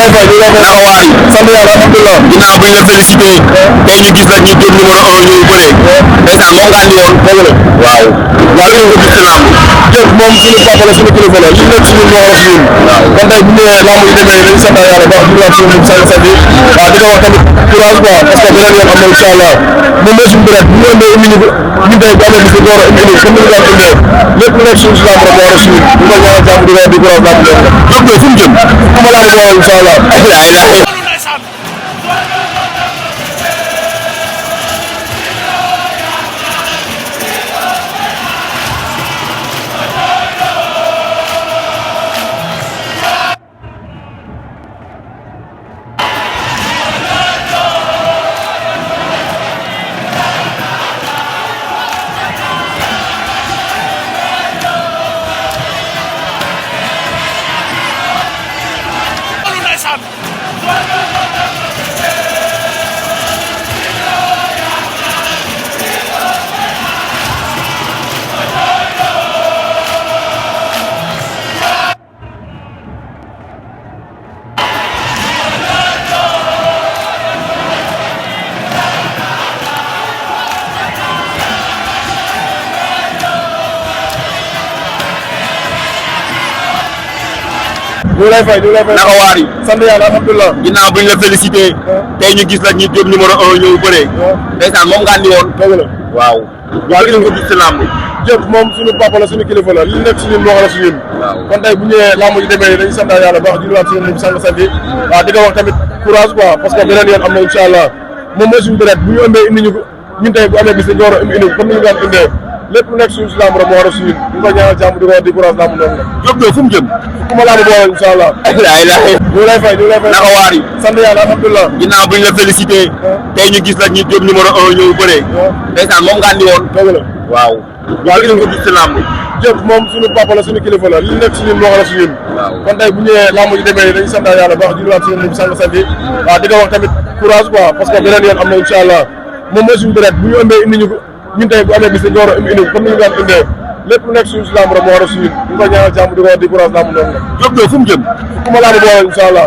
lay fay ñu lay fay naka waay. sant yàlla alhamdulilah. ginnaaw bi ñu la félicité. tey ñu gis nag ñu jëm numéro 1 ñëw bëree. ndeysaan moom nga andi woon. dëgg la waaw. waaw gis nga ko gis ci làmb. jëf moom suñu papa la suñu kilifa la li nekk si ñun moo war a si ñun. waaw kon tey bu ñëwee làmb yi demee dañu sant yàlla baax di wax suñu sang sang yi waaw di ko wax tamit courage quoi parce que beneen yoon am na incha allah moom mooy suñu bëreet bu ñu indee indi ñu ñun tey bu amee bis bi door a indi comme ni ñu daan indee lépp lu nekk suñu si làmb rek moo war a si ñun bu ko ñaanal jàmm di ko di courage làmb leen la. Diop de fu mu jëm. fu ma làmb boole incha allah. ñu lay fay ñu lay fay. naka waari. sant yàlla alhamdulilah. ginnaaw bi ñu la félicité. tey ñu gis nag ñu jëm numéro 1 ñëw bëree. ndeysaan moom nga andi woon. dëgg la waaw. waaw gis nga ko gis ci làmb. jëf moom suñu papa la suñu kilifa la li nekk si ñun moo war a si ñun. waaw kon tey bu ñëwee làmb ji demee dañu sant yàlla baax di nuyuwaat si ñun sang sant yi waaw di ko wax tamit courage quoi parce que beneen yoon am na incha allah moom mooy suñu bëreet bu ñu ëmbee indi ñu ko ñun tey bu amee bis dañu war a indi comme ni ñu daan indee lépp lu nekk suñu si làmb rek moo war a si ñun ñu ko ñaanal jàmm di ko di courage làmb noonu la. Diop de fu mu jëm. fu ma làmb boole incha allah. ñu lay fay ñu lay fay. naka waari. sant yàlla alhamdulilah. ginnaaw bi ñu la félicité. tey ñu gis nag ñu jëm numéro 1 ñëw bëree. ndeysaan moom nga andi woon. dëgg la waaw. waaw gis nga ko gis ci làmb. jëf moom suñu papa la suñu kilifa la li nekk si ñun moo war a si ñun. waaw kon tey bu ñëwee làmb ji demee dañu sant yàlla baax di nuyuwaat si ñun sang sant yi waaw di ko wax tamit courage quoi parce que beneen yoon am na incha allah moom mooy suñu bëreet bu ñu ëmbee indi ñu ko ñun tey bu amee bis dañu war a indi comme ni ñu daan indee lépp lu nekk suñu si làmb rek moo war a si ñun ñu ko ñaanal jàmm di ko di courage làmb noonu la. Diop de fu mu jëm. fu ma làmb boole incha allah.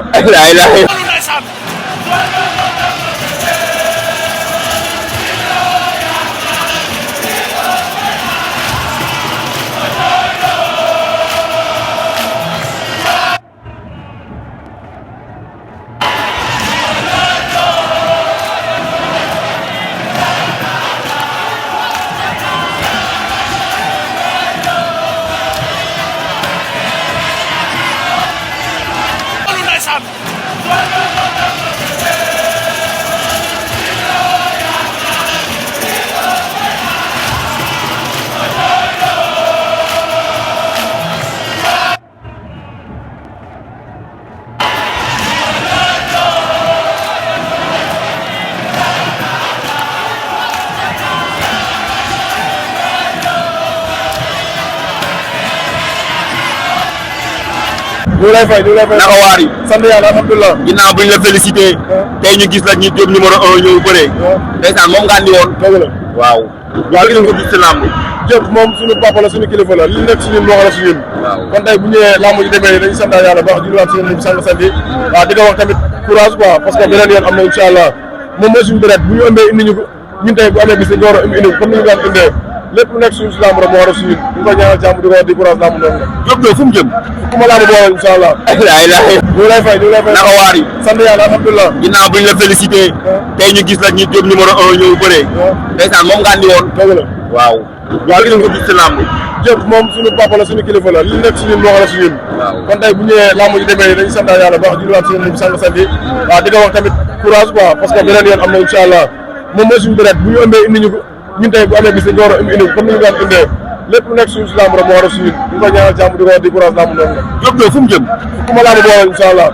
ñu lay fay ñu lay fay. naka waari. sant yàlla alhamdulilah. ginnaaw bi ñu la félicité. tey ñu gis nag ñu jëm numéro 1 ñëw bëree. ndeysaan moom nga andi woon. dëgg la waaw. waaw gis nga ko gis ci làmb. jëf moom suñu papa la suñu kilifa la li nekk si ñun moo war a si ñun. waaw kon tey bu ñëwee làmb ji demee dañu sant yàlla baax di nuyuwaat si ñun sang sant yi waaw di ko wax tamit courage quoi parce que beneen yoon am na incha allah moom mooy suñu bëreet bu ñu ëmbee indi ñu ko ñun tey bu amee bis dañu war a indi comme ni ñu daan indee lépp lu nekk suñu si làmb rek moo war a si ñun ñu ko ñaanal jàmm di ko di courage làmb noonu la. Diop de fu mu jëm. fu ma làmb boole incha allah. ñu lay fay ñu lay fay. naka waari. sant yàlla alhamdulilah. ginnaaw bi ñu la félicité. tey ñu gis nag ñu jëm numéro 1 ñëw bëree. ndeysaan moom nga andi woon. dëgg la waaw. waaw gis nga ko gis ci làmb. jëf moom suñu papa la suñu kilifa la li nekk si ñun moo war a si ñun. waaw kon tey bu ñëwee làmb ji demee dañu sant yàlla baax di nuyuwaat si ñun sang sant yi waaw di ko wax tamit courage quoi parce que beneen yoon am na incha allah moom mooy suñu bëreet bu ñu ëmbee indi ñu ko ñun tey bu amee bis dañu war a indi comme ni ñu daan indee lépp lu nekk suñu si làmb rek moo war a si ñun ñu ko ñaanal jàmm di ko di courage làmb noonu la. Diop de fu mu jëm. fu ma làmb boole incha allah.